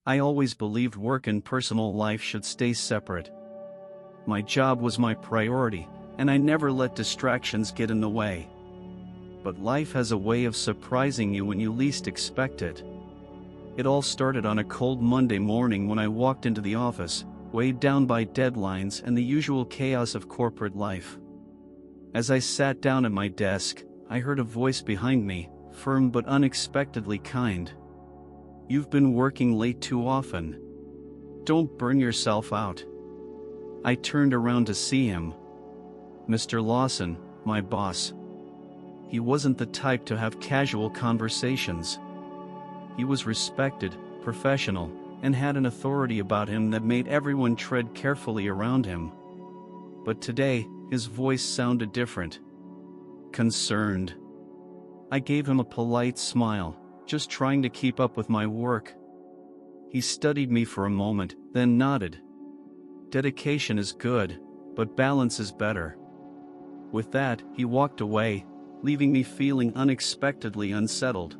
I always believed work and personal life should stay separate. My job was my priority, and I never let distractions get in the way. But life has a way of surprising you when you least expect it. It all started on a cold Monday morning when I walked into the office, weighed down by deadlines and the usual chaos of corporate life. As I sat down at my desk, I heard a voice behind me, firm but unexpectedly kind. "You've been working late too often. Don't burn yourself out." I turned around to see him. Mr. Lawson, my boss. He wasn't the type to have casual conversations. He was respected, professional, and had an authority about him that made everyone tread carefully around him. But today, his voice sounded different. Concerned. I gave him a polite smile, just trying to keep up with my work. He studied me for a moment, then nodded. Dedication is good, but balance is better. With that, he walked away, leaving me feeling unexpectedly unsettled.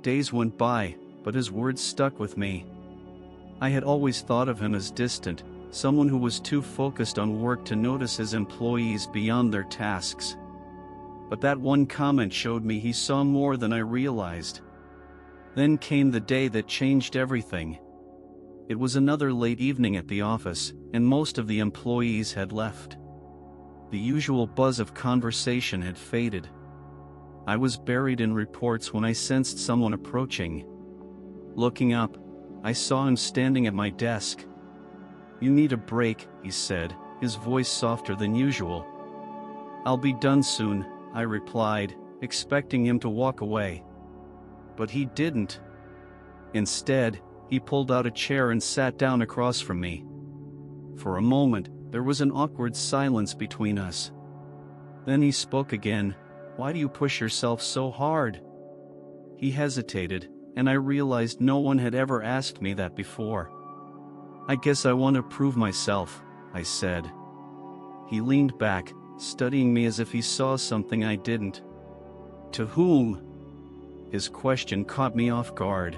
Days went by, but his words stuck with me. I had always thought of him as distant, someone who was too focused on work to notice his employees beyond their tasks. But that one comment showed me he saw more than I realized. Then came the day that changed everything. It was another late evening at the office, and most of the employees had left. The usual buzz of conversation had faded. I was buried in reports when I sensed someone approaching. Looking up, I saw him standing at my desk. "You need a break," he said, his voice softer than usual. "I'll be done soon," I replied, expecting him to walk away. But he didn't. Instead, he pulled out a chair and sat down across from me. For a moment, there was an awkward silence between us. Then he spoke again. "Why do you push yourself so hard?" He hesitated, and I realized no one had ever asked me that before. "I guess I want to prove myself," I said. He leaned back, studying me as if he saw something I didn't. "To whom?" His question caught me off guard.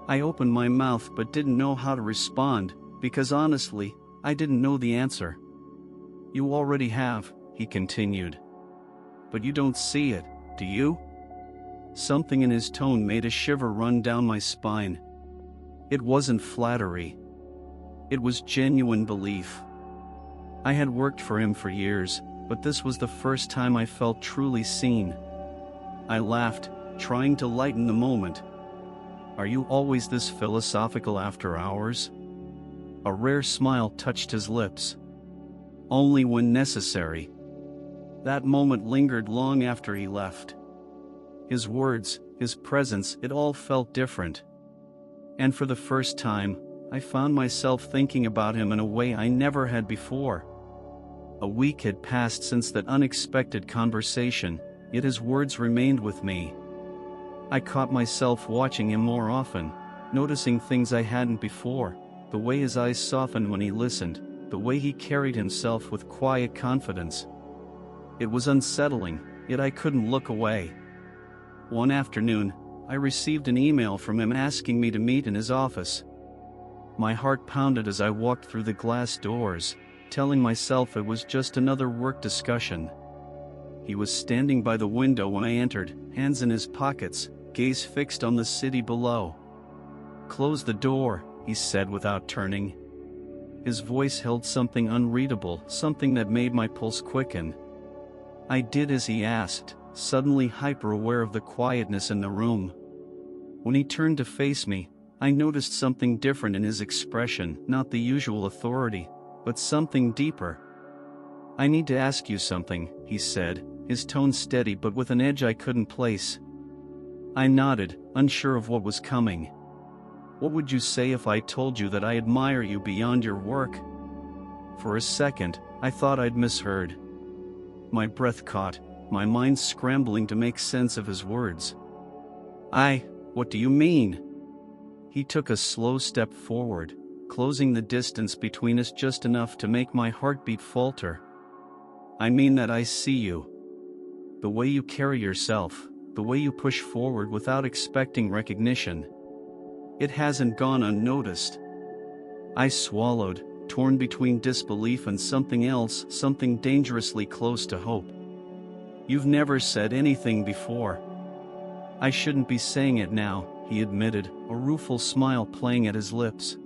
I opened my mouth but didn't know how to respond, because honestly, I didn't know the answer. "You already have," he continued. "But you don't see it, do you?" Something in his tone made a shiver run down my spine. It wasn't flattery. It was genuine belief. I had worked for him for years, but this was the first time I felt truly seen. I laughed, trying to lighten the moment. "Are you always this philosophical after hours?" A rare smile touched his lips. "Only when necessary." That moment lingered long after he left. His words, his presence, it all felt different. And for the first time, I found myself thinking about him in a way I never had before. A week had passed since that unexpected conversation, yet his words remained with me. I caught myself watching him more often, noticing things I hadn't before, the way his eyes softened when he listened, the way he carried himself with quiet confidence. It was unsettling, yet I couldn't look away. One afternoon, I received an email from him asking me to meet in his office. My heart pounded as I walked through the glass doors, telling myself it was just another work discussion. He was standing by the window when I entered, hands in his pockets, gaze fixed on the city below. "Close the door," he said without turning. His voice held something unreadable, something that made my pulse quicken. I did as he asked, suddenly hyper-aware of the quietness in the room. When he turned to face me, I noticed something different in his expression, not the usual authority, but something deeper. "I need to ask you something," he said, his tone steady but with an edge I couldn't place. I nodded, unsure of what was coming. "What would you say if I told you that I admire you beyond your work?" For a second, I thought I'd misheard. My breath caught, my mind scrambling to make sense of his words. What do you mean?" He took a slow step forward, closing the distance between us just enough to make my heartbeat falter. "I mean that I see you. The way you carry yourself, the way you push forward without expecting recognition. It hasn't gone unnoticed. I swallowed, torn between disbelief and something else, something dangerously close to hope. You've never said anything before. I shouldn't be saying it now, he admitted, a rueful smile playing at his lips.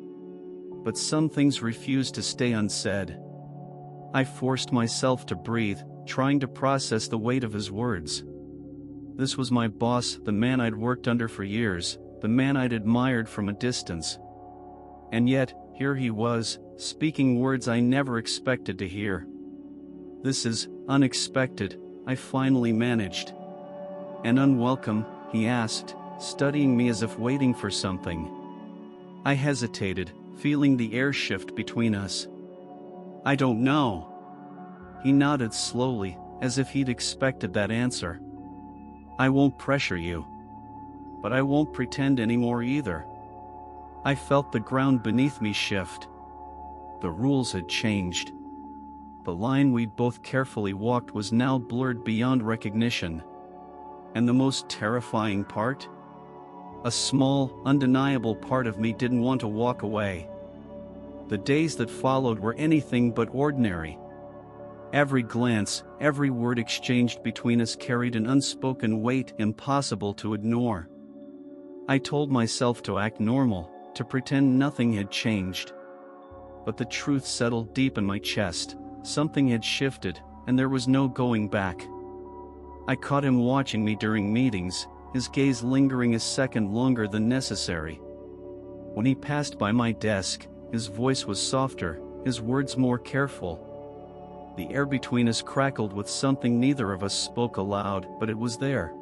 But some things refused to stay unsaid. I forced myself to breathe, trying to process the weight of his words. This was my boss, the man I'd worked under for years, the man I'd admired from a distance. And yet, here he was, speaking words I never expected to hear. This is unexpected, I finally managed. And unwelcome, he asked, studying me as if waiting for something. I hesitated, feeling the air shift between us. I don't know. He nodded slowly, as if he'd expected that answer. I won't pressure you. But I won't pretend anymore either. I felt the ground beneath me shift. The rules had changed. The line we'd both carefully walked was now blurred beyond recognition. And the most terrifying part? A small, undeniable part of me didn't want to walk away. The days that followed were anything but ordinary. Every glance, every word exchanged between us carried an unspoken weight impossible to ignore. I told myself to act normal, to pretend nothing had changed. But the truth settled deep in my chest. Something had shifted, and there was no going back. I caught him watching me during meetings, his gaze lingering a second longer than necessary. When he passed by my desk, his voice was softer, his words more careful. The air between us crackled with something neither of us spoke aloud, but it was there.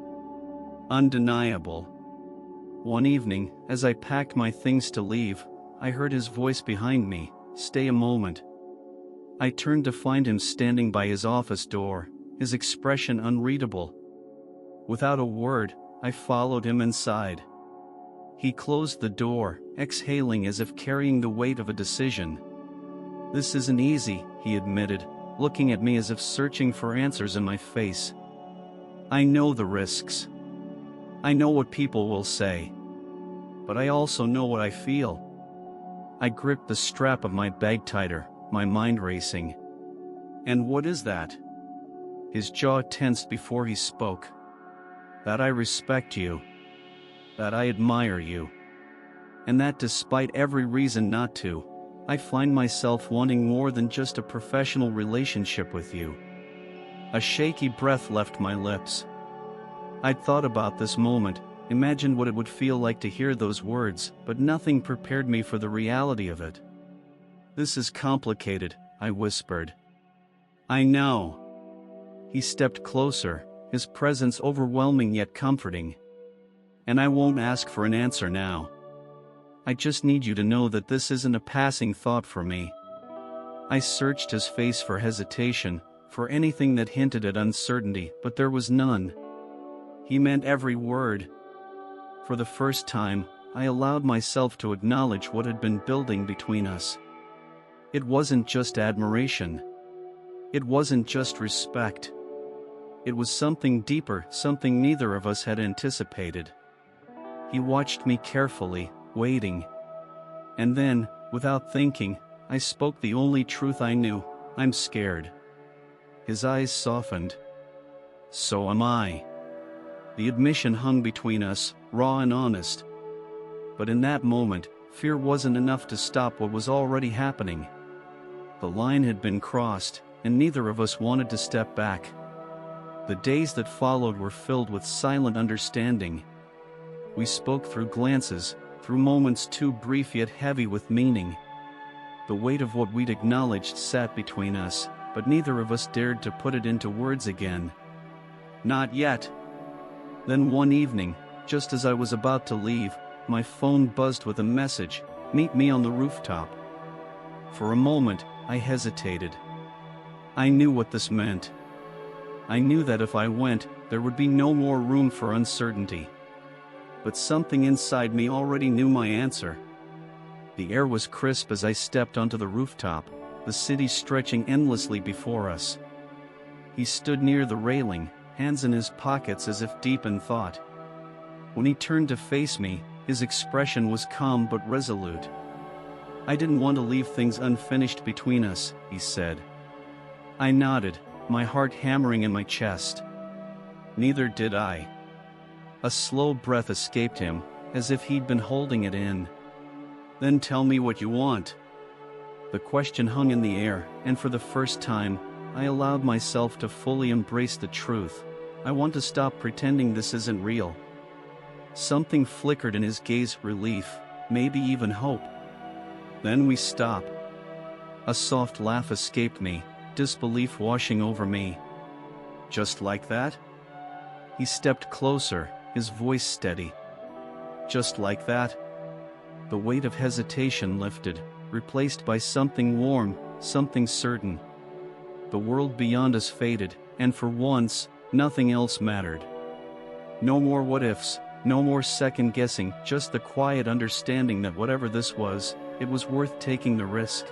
Undeniable. One evening, as I packed my things to leave, I heard his voice behind me, "Stay a moment." I turned to find him standing by his office door, his expression unreadable. Without a word, I followed him inside. He closed the door, exhaling as if carrying the weight of a decision. "This isn't easy," he admitted, looking at me as if searching for answers in my face. "I know the risks. I know what people will say. But I also know what I feel." I gripped the strap of my bag tighter, my mind racing. "And what is that?" His jaw tensed before he spoke. "That I respect you. That I admire you. And that despite every reason not to, I find myself wanting more than just a professional relationship with you." A shaky breath left my lips. I'd thought about this moment, imagined what it would feel like to hear those words, but nothing prepared me for the reality of it. "This is complicated," I whispered. "I know." He stepped closer, his presence overwhelming yet comforting. "And I won't ask for an answer now. I just need you to know that this isn't a passing thought for me." I searched his face for hesitation, for anything that hinted at uncertainty, but there was none. He meant every word. For the first time, I allowed myself to acknowledge what had been building between us. It wasn't just admiration. It wasn't just respect. It was something deeper, something neither of us had anticipated. He watched me carefully, waiting. And then, without thinking, I spoke the only truth I knew: "I'm scared." His eyes softened. "So am I." The admission hung between us, raw and honest. But in that moment, fear wasn't enough to stop what was already happening. The line had been crossed, and neither of us wanted to step back. The days that followed were filled with silent understanding. We spoke through glances, through moments too brief yet heavy with meaning. The weight of what we'd acknowledged sat between us, but neither of us dared to put it into words again. Not yet. Then one evening, just as I was about to leave, my phone buzzed with a message: "Meet me on the rooftop." For a moment, I hesitated. I knew what this meant. I knew that if I went, there would be no more room for uncertainty. But something inside me already knew my answer. The air was crisp as I stepped onto the rooftop, the city stretching endlessly before us. He stood near the railing, hands in his pockets as if deep in thought. When he turned to face me, His expression was calm but resolute. "I didn't want to leave things unfinished between us," he said. I nodded, my heart hammering in my chest. "Neither did I." A slow breath escaped him, as if he'd been holding it in. "Then tell me what you want." The question hung in the air, and for the first time, I allowed myself to fully embrace the truth. "I want to stop pretending this isn't real." Something flickered in his gaze, relief, maybe even hope. "Then we stop." A soft laugh escaped me, disbelief washing over me. "Just like that?" He stepped closer, his voice steady. "Just like that?" The weight of hesitation lifted, replaced by something warm, something certain. The world beyond us faded, and for once, nothing else mattered. No more what-ifs, no more second-guessing, just the quiet understanding that whatever this was, it was worth taking the risk.